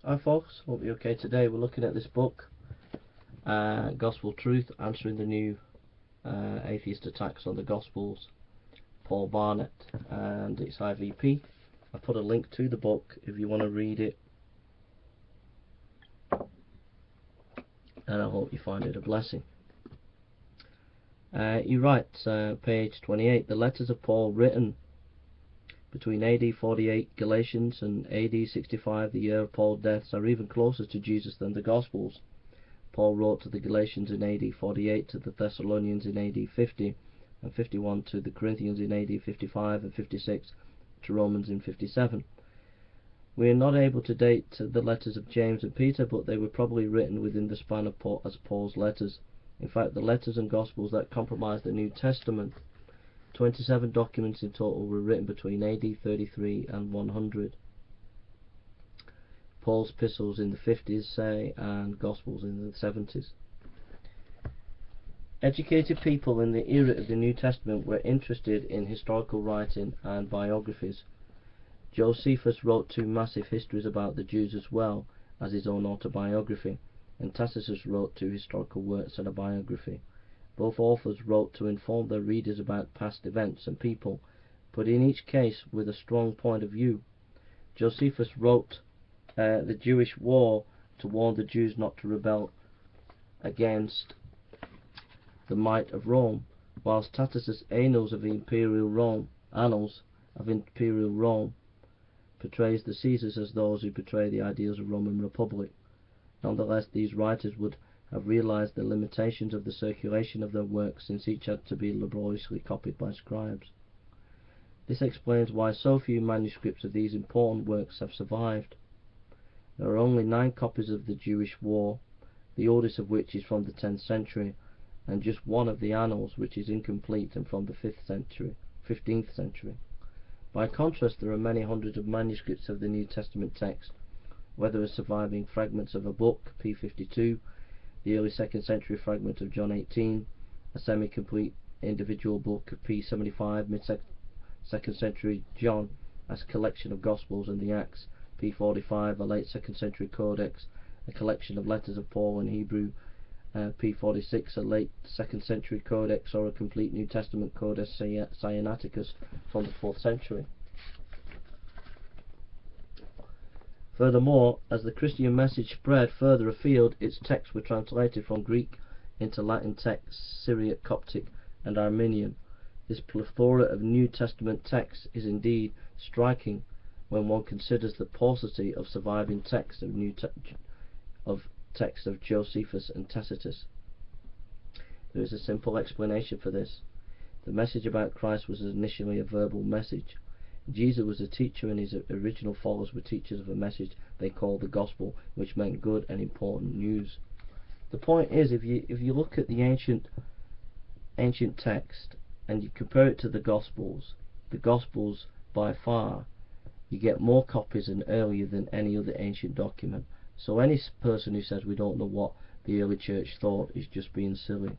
Hi folks, hope you're okay. Today we're looking at this book, Gospel Truth, Answering the New Atheist Attacks on the Gospels, Paul Barnett, and it's IVP. I put a link to the book if you want to read it, and I hope you find it a blessing. He writes, page 28, the letters of Paul written between AD 48 Galatians and AD 65, the year of Paul's deaths, are even closer to Jesus than the Gospels. Paul wrote to the Galatians in AD 48, to the Thessalonians in AD 50 and 51, to the Corinthians in AD 55 and 56, to Romans in 57. We are not able to date the letters of James and Peter, but they were probably written within the span of Paul's letters. In fact, the letters and Gospels that comprise the New Testament, 27 documents in total, were written between AD 33 and 100. Paul's epistles in the 50s, say, and Gospels in the 70s. Educated people in the era of the New Testament were interested in historical writing and biographies. Josephus wrote two massive histories about the Jews as well as his own autobiography, and Tacitus wrote two historical works and a biography. Both authors wrote to inform their readers about past events and people, but in each case with a strong point of view. Josephus wrote the Jewish War to warn the Jews not to rebel against the might of Rome, whilst Tacitus' Annals of Imperial Rome portrays the Caesars as those who betray the ideals of Roman Republic. Nonetheless, these writers would have realized the limitations of the circulation of their works, since each had to be laboriously copied by scribes. This explains why so few manuscripts of these important works have survived. There are only 9 copies of the Jewish War, the oldest of which is from the 10th century, and just one of the Annals, which is incomplete and from the 15th century. By contrast, there are many hundreds of manuscripts of the New Testament text, whether as surviving fragments of a book, p. 52, the early 2nd century fragment of John 18, a semi-complete individual book of p. 75, mid-2nd century John, as a collection of Gospels, and the Acts, p. 45, a late 2nd century codex, a collection of letters of Paul in Hebrew, p. 46, a late 2nd century codex, or a complete New Testament codex Sinaiticus from the 4th century. Furthermore, as the Christian message spread further afield, its texts were translated from Greek into Latin texts, Syriac, Coptic, and Armenian. This plethora of New Testament texts is indeed striking when one considers the paucity of surviving texts of Josephus and Tacitus. There is a simple explanation for this. The message about Christ was initially a verbal message. Jesus was a teacher, and his original followers were teachers of a message they called the gospel, which meant good and important news. The point is, if you look at the ancient text and you compare it to the Gospels by far, you get more copies and earlier than any other ancient document. So any person who says we don't know what the early church thought is just being silly.